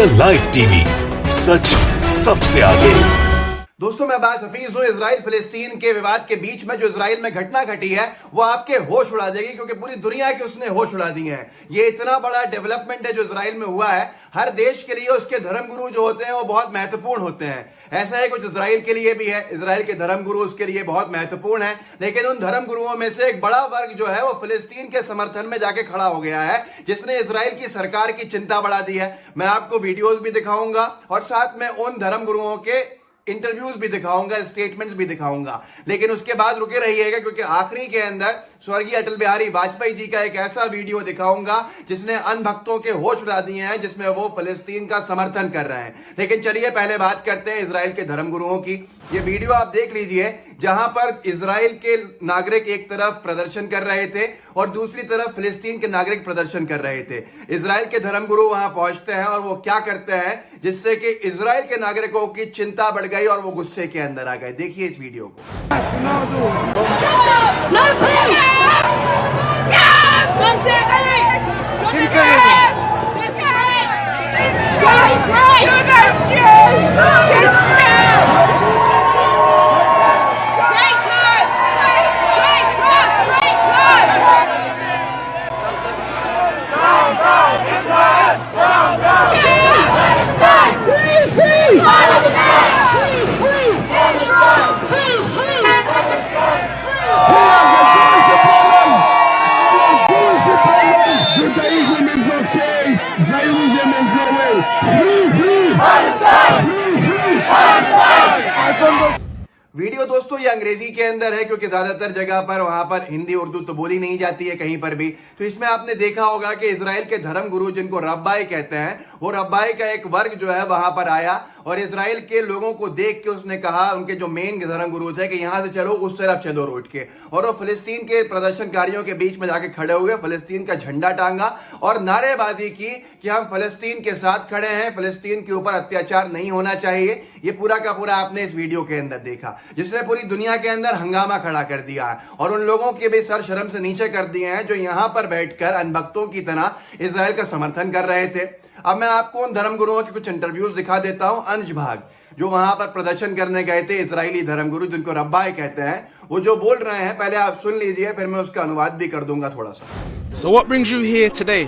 The live TV, सच सबसे आगे। दोस्तों, मैं अब्बास हफीज हूं। इजराइल फिलिस्तीन के विवाद के बीच में जो इजराइल में घटना घटी है वो आपके होश उड़ा देगी, क्योंकि पूरी दुनिया के उसने होश उड़ा दिए हैं। ये इतना बड़ा डेवलपमेंट है जो इजराइल में हुआ है। हर देश के लिए उसके धर्मगुरु जो होते हैं वो बहुत महत्वपूर्ण होते हैं। ऐसा ही कुछ इजराइल के लिए भी है। इजराइल के धर्मगुरु उसके लिए बहुत महत्वपूर्ण है, लेकिन उन धर्मगुरुओं में से एक बड़ा वर्ग जो है वो फिलिस्तीन के समर्थन में जाके खड़ा हो गया है, जिसने इजराइल की सरकार की चिंता बढ़ा दी है। मैं आपको वीडियोज भी दिखाऊंगा और साथ में उन धर्मगुरुओं के इंटरव्यूज भी दिखाऊंगा, स्टेटमेंट्स भी दिखाऊंगा। लेकिन उसके बाद रुके रहिएगा, क्योंकि आखिरी के अंदर स्वर्गीय अटल बिहारी वाजपेयी जी का एक ऐसा वीडियो दिखाऊंगा जिसने अन्य भक्तों के होश उड़ा दिए हैं, जिसमें वो फिलिस्तीन का समर्थन कर रहे हैं। लेकिन चलिए पहले बात करते हैं इजराइल के धर्मगुरुओं की। ये वीडियो आप देख लीजिए, जहां पर इजराइल के नागरिक एक तरफ प्रदर्शन कर रहे थे और दूसरी तरफ फिलिस्तीन के नागरिक प्रदर्शन कर रहे थे। इजराइल के धर्मगुरु वहां पहुंचते हैं और वो क्या करते हैं, जिससे कि इजराइल के नागरिकों की चिंता बढ़ गई और वो गुस्से के अंदर आ गए। देखिए इस वीडियो को। वीडियो दोस्तों ये अंग्रेजी के अंदर है, क्योंकि ज्यादातर जगह पर वहां पर हिंदी उर्दू तो बोली नहीं जाती है कहीं पर भी। तो इसमें आपने देखा होगा कि इजराइल के धर्मगुरु, जिनको रब्बाई कहते हैं, वो रब्बाई का एक वर्ग जो है वहां पर आया और इजराइल के लोगों को देख के उसने कहा, उनके जो मेन धर्मगुरु थे, कि यहां से चलो, उस तरफ चलो रोड के। और वो फिलिस्तीन के प्रदर्शनकारियों के बीच में जाके खड़े हुए, फिलिस्तीन का झंडा टांगा और नारेबाजी की कि हम फिलिस्तीन के साथ खड़े हैं, फिलिस्तीन के ऊपर अत्याचार नहीं होना चाहिए। ये पूरा का पूरा आपने इस वीडियो के अंदर देखा, जिसने पूरी दुनिया के अंदर हंगामा खड़ा कर दिया है और उन लोगों के भी सर शर्म से नीचे कर दिए हैं जो यहां पर बैठकर अनभक्तों की तरह इजराइल का समर्थन कर रहे थे। अब मैं आपको उन धर्मगुरुओं के कुछ इंटरव्यूज दिखा देता हूं, अंश भाग, जो वहां पर प्रदर्शन करने गए थे, इजरायली धर्मगुरु जिनको रब्बाई कहते हैं, वो जो बोल रहे हैं पहले आप सुन लीजिए, फिर मैं उसका अनुवाद भी कर दूंगा थोड़ा सा। So what brings you here today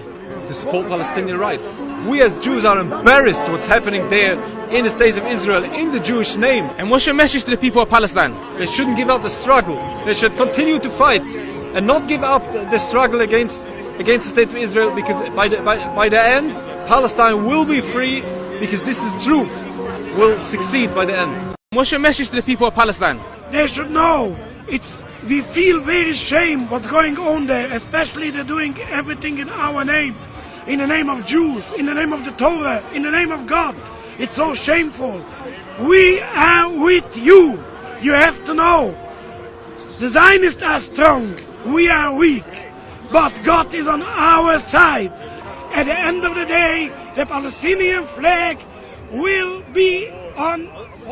to support Palestinian rights? We as Jews are embarrassed what's happening there in the state of Israel in the Jewish name. And what's your message to the people of Palestine? They shouldn't give up the struggle. They should continue to fight and not give up the struggle against the state of Israel, because by the end Palestine will be free, because this is truth will succeed by the end. What's your message to the people of Palestine? They should know we feel very shame what's going on there, especially they're doing everything in our name, in the name of Jews, in the name of the Torah, in the name of God. It's so shameful. We are with you. You have to know. The Zionists are strong. We are weak. But God is on our side. At the end of the day, the Palestinian flag will be on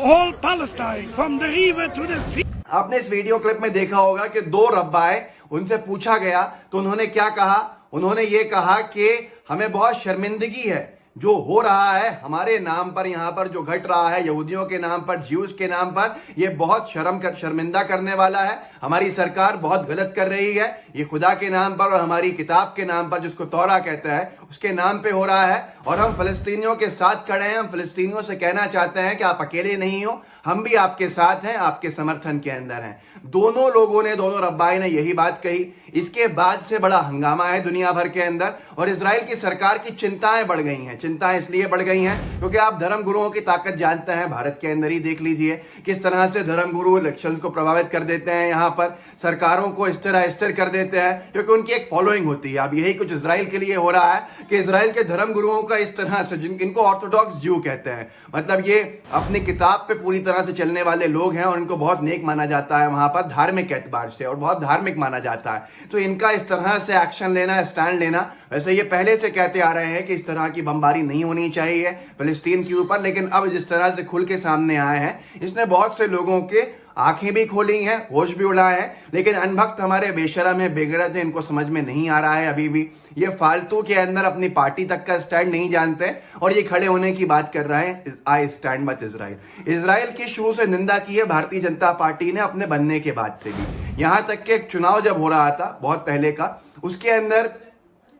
all Palestine, from the river to the sea. आपने इस video clip में देखा होगा कि दो रब्बाए, उनसे पूछा गया तो उन्होंने क्या कहा। उन्होंने ये कहा कि हमें बहुत शर्मिंदगी है जो हो रहा है हमारे नाम पर, यहां पर जो घट रहा है यहूदियों के नाम पर, ज्यूज के नाम पर, ये बहुत शर्मिंदा करने वाला है। हमारी सरकार बहुत गलत कर रही है। ये खुदा के नाम पर और हमारी किताब के नाम पर, जिसको तौरा कहता है, उसके नाम पे हो रहा है। और हम फिलिस्तीनियों के साथ खड़े हैं। हम फिलिस्तीनियों से कहना चाहते हैं कि आप अकेले नहीं हो, हम भी आपके साथ हैं, आपके समर्थन के अंदर हैं। दोनों लोगों ने, दोनों रब्बाई ने यही बात कही। इसके बाद से बड़ा हंगामा है दुनिया भर के अंदर और इजराइल की सरकार की चिंताएं बढ़ गई हैं। चिंताएं इसलिए बढ़ गई हैं क्योंकि आप धर्मगुरुओं की ताकत जानते हैं। भारत के अंदर ही देख लीजिए किस तरह से धर्मगुरु इलेक्शंस को प्रभावित कर देते हैं, यहां पर सरकारों को इस तरह स्थिर कर देते हैं, क्योंकि उनकी एक फॉलोइंग होती है। अब यही कुछ इजराइल के लिए हो रहा है कि इजराइल के धर्मगुरुओं का इस तरह से, जिनको ऑर्थोडॉक्स ज्यू कहते हैं, मतलब ये अपनी किताब पे पूरी तरह से चलने वाले लोग हैं और इनको बहुत नेक माना जाता है वहां पर, धार्मिक एतबार से, और बहुत धार्मिक माना जाता है। तो इनका इस तरह से एक्शन लेना, स्टैंड लेना, वैसे ये पहले से कहते आ रहे हैं कि इस तरह की बमबारी नहीं होनी चाहिए फिलिस्तीन के ऊपर, लेकिन अब जिस तरह से खुल के सामने आए हैं, इसने बहुत से लोगों के आंखें भी खोली हैं, होश भी उड़ाए हैं, लेकिन अनभक्त हमारे बेशरम है, बेगैरत है, इनको समझ में नहीं आ रहा है अभी भी। ये फालतू के अंदर अपनी पार्टी तक का स्टैंड नहीं जानते और ये खड़े होने की बात कर रहे हैं, I stand with Israel. Israel की शुरू से निंदा की है भारतीय जनता पार्टी ने अपने बनने के बाद से भी। यहां तक कि एक चुनाव जब हो रहा था बहुत पहले का, उसके अंदर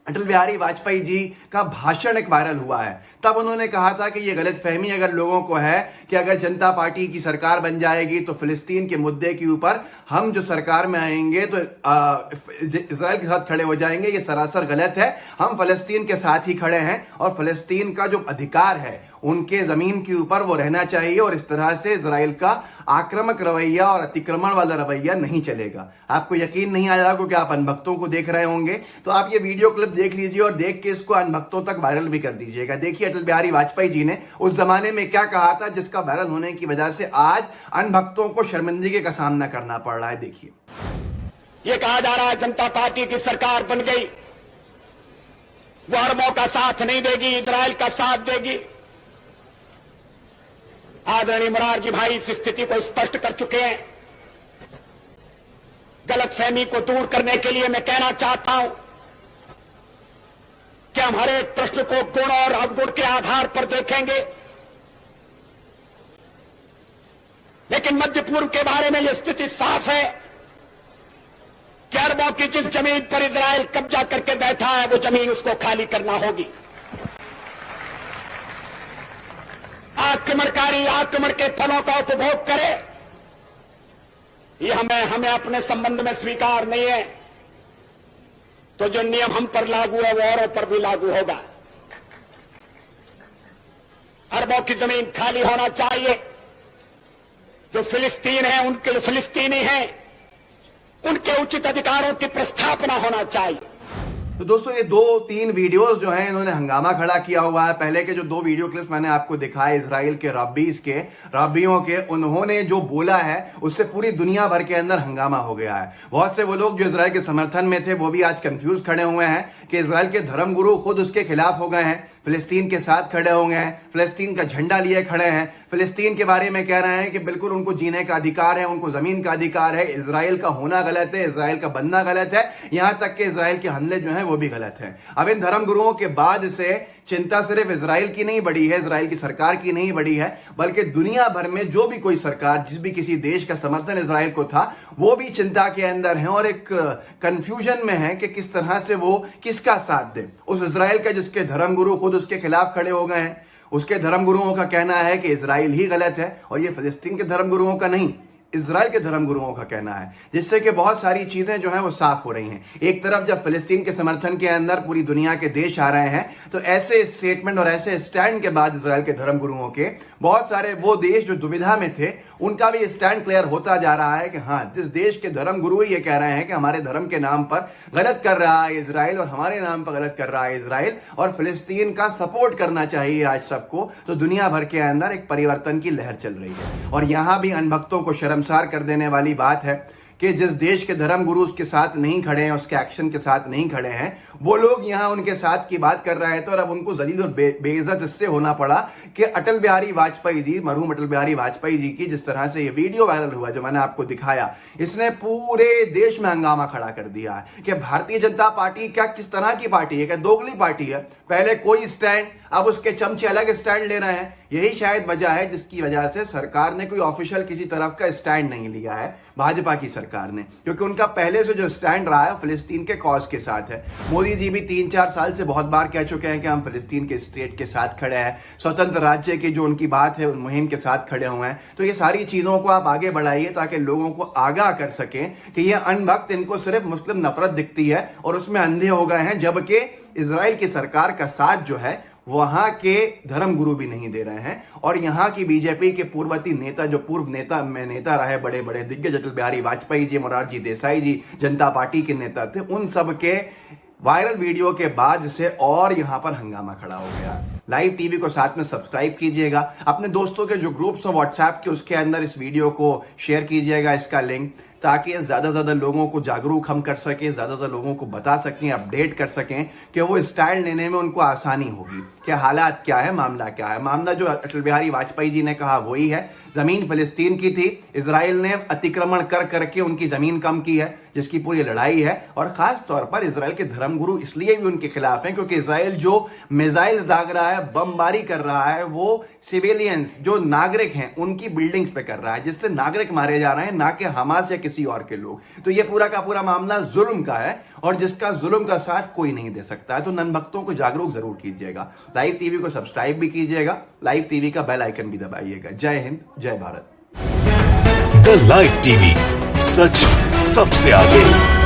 अटल बिहारी वाजपेयी जी का भाषण एक वायरल हुआ है। तब उन्होंने कहा था कि ये गलतफहमी अगर लोगों को है कि अगर जनता पार्टी की सरकार बन जाएगी तो फिलिस्तीन के मुद्दे के ऊपर हम जो सरकार में आएंगे तो इजराइल के साथ खड़े हो जाएंगे, ये सरासर गलत है। हम फिलिस्तीन के साथ ही खड़े हैं और फिलिस्तीन का जो अधिकार है उनके जमीन के ऊपर वो रहना चाहिए और इस तरह से इजराइल का आक्रामक रवैया और अतिक्रमण वाला रवैया नहीं चलेगा। आपको यकीन नहीं आएगा क्योंकि आप अनभक्तों को देख रहे होंगे, तो आप ये वीडियो क्लिप देख लीजिए और देख के इसको अनभक्तों तक वायरल भी कर दीजिएगा। देखिए अटल बिहारी वाजपेयी जी ने उस जमाने में क्या कहा था जिसका वायरल होने की वजह से आज अनभक्तों को शर्मिंदगी का सामना करना पड़ रहा है। देखिए, ये कहा जा रहा है जनता पार्टी की सरकार बन गई, वो अरबों का साथ नहीं देगी, इजराइल का साथ देगी। आदरणीय मोरारजी भाई इस स्थिति को स्पष्ट कर चुके हैं। गलतफहमी को दूर करने के लिए मैं कहना चाहता हूं कि हम हर एक प्रश्न को गुण और अवगुण के आधार पर देखेंगे, लेकिन मध्य पूर्व के बारे में यह स्थिति साफ है कि अरबों की जिस जमीन पर इजराइल कब्जा करके बैठा है वो जमीन उसको खाली करना होगी। आक्रमणकारी आक्रमण के फलों का उपभोग करे, ये हमें अपने संबंध में स्वीकार नहीं है। तो जो नियम हम पर लागू है वो औरों पर भी लागू होगा। अरबों की जमीन खाली होना चाहिए। जो फिलिस्तीन है, उनके फिलिस्तीनी हैं, उनके उचित अधिकारों की प्रस्थापना होना चाहिए। तो दोस्तों ये 2-3 वीडियोस जो हैं इन्होंने हंगामा खड़ा किया हुआ है। पहले के जो 2 वीडियो क्लिप्स मैंने आपको दिखाए इजराइल के रब्बियों के, उन्होंने जो बोला है उससे पूरी दुनिया भर के अंदर हंगामा हो गया है। बहुत से वो लोग जो इजराइल के समर्थन में थे वो भी आज कंफ्यूज खड़े हुए हैं कि इजराइल के धर्मगुरु खुद उसके खिलाफ हो गए हैं, फिलिस्तीन के साथ खड़े हो गए हैं, फिलिस्तीन का झंडा लिए खड़े हैं, फिलिस्तीन के बारे में कह रहे हैं कि बिल्कुल उनको जीने का अधिकार है, उनको जमीन का अधिकार है, इजराइल का होना गलत है, इजराइल का बनना गलत है, यहां तक कि इजराइल के हमले जो हैं वो भी गलत है। अब इन धर्मगुरुओं के बाद से चिंता सिर्फ इजराइल की नहीं बढ़ी है, इजराइल की सरकार की नहीं बढ़ी है, बल्कि दुनिया भर में जो भी कोई सरकार, जिस भी किसी देश का समर्थन इजराइल को था, वो भी चिंता के अंदर है और एक कंफ्यूजन में है कि किस तरह से वो किसका साथ दे। उस इजराइल का जिसके धर्मगुरु खुद उसके खिलाफ खड़े हो गए हैं, उसके धर्मगुरुओं का कहना है कि इजराइल ही गलत है, और ये फिलिस्तीन के धर्मगुरुओं का नहीं, इजराइल के धर्मगुरुओं का कहना है, जिससे कि बहुत सारी चीजें जो हैं वो साफ हो रही हैं। एक तरफ जब फिलिस्तीन के समर्थन के अंदर पूरी दुनिया के देश आ रहे हैं, तो ऐसे स्टेटमेंट और ऐसे स्टैंड के बाद इजराइल के धर्मगुरुओं के बहुत सारे वो देश जो दुविधा में थे उनका भी स्टैंड क्लियर होता जा रहा है कि हाँ, जिस देश के धर्मगुरु ये कह रहे हैं कि हमारे धर्म के नाम पर गलत कर रहा है इजराइल और हमारे नाम पर गलत कर रहा है इजराइल, और फिलिस्तीन का सपोर्ट करना चाहिए आज सबको, तो दुनिया भर के अंदर एक परिवर्तन की लहर चल रही है। और यहां भी अनभक्तों को शर्मसार कर देने वाली बात है कि जिस देश के धर्मगुरु उसके साथ नहीं खड़े हैं, उसके एक्शन के साथ नहीं खड़े हैं, वो लोग यहां उनके साथ की बात कर रहे थे और अब उनको जलील और बेइज्जत इससे होना पड़ा कि अटल बिहारी वाजपेयी जी, मरहूम अटल बिहारी वाजपेयी जी की जिस तरह से ये वीडियो वायरल हुआ जो मैंने आपको दिखाया, इसने पूरे देश में हंगामा खड़ा कर दिया है कि भारतीय जनता पार्टी क्या किस तरह की पार्टी है, क्या दोगली पार्टी है। पहले कोई स्टैंड, अब उसके चमचे अलग स्टैंड ले रहे हैं। यही शायद वजह है जिसकी वजह से सरकार ने कोई ऑफिशियल किसी तरफ का स्टैंड नहीं लिया है, भाजपा की सरकार ने, क्योंकि उनका पहले से जो स्टैंड रहा है फिलिस्तीन के कॉज के साथ है। मोदी जी भी 3-4 साल से बहुत बार कह चुके हैं कि हम फिलिस्तीन के स्टेट के साथ खड़े हैं, स्वतंत्र राज्य की जो उनकी बात है उन मुहिम के साथ खड़े हुए हैं। तो ये सारी चीजों को आप आगे बढ़ाइए ताकि लोगों को आगाह कर सकें कि ये अनभक्त, इनको सिर्फ मुस्लिम नफरत दिखती है और उसमें अंधे हो गए हैं, जबकि इजराइल की सरकार का साथ जो है वहां के धर्मगुरु भी नहीं दे रहे हैं। और यहां की बीजेपी के पूर्ववर्ती नेता, जो पूर्व नेता रहे बड़े बड़े दिग्गज, अटल बिहारी वाजपेयी जी, मोरारजी देसाई जी, जनता पार्टी के नेता थे, उन सब के वायरल वीडियो के बाद से और यहां पर हंगामा खड़ा हो गया। लाइव टीवी को साथ में सब्सक्राइब कीजिएगा, अपने दोस्तों के जो ग्रुप्स हैं व्हाट्सएप के, उसके अंदर इस वीडियो को शेयर कीजिएगा, इसका लिंक, ताकि ज्यादा से ज्यादा लोगों को जागरूक हम कर सकें, ज्यादा से ज्यादा लोगों को बता सकें, अपडेट कर सकें कि वो स्टैंड लेने में उनको आसानी होगी कि हालात क्या है, मामला क्या है। मामला जो अटल बिहारी वाजपेयी जी ने कहा वही है। जमीन फिलिस्तीन की थी, इजराइल ने अतिक्रमण कर करके उनकी जमीन कम की है, जिसकी पूरी लड़ाई है। और खास तौर पर इजराइल के धर्मगुरु इसलिए भी उनके खिलाफ हैं क्योंकि इजराइल जो मिसाइल दाग रहा है, बमबारी कर रहा है, वो सिविलियंस जो नागरिक हैं उनकी बिल्डिंग्स पे कर रहा है, जिससे नागरिक मारे जा रहे हैं, ना कि हमास या किसी और के लोग। तो ये पूरा का पूरा मामला जुल्म का है और जिसका जुल्म का साथ कोई नहीं दे सकता है। तो नन भक्तों को जागरूक जरूर कीजिएगा। लाइव टीवी को सब्सक्राइब भी कीजिएगा, लाइव टीवी का बेल आइकन भी दबाइएगा। जय हिंद, जय भारत। द लाइव टीवी, सच सबसे आगे।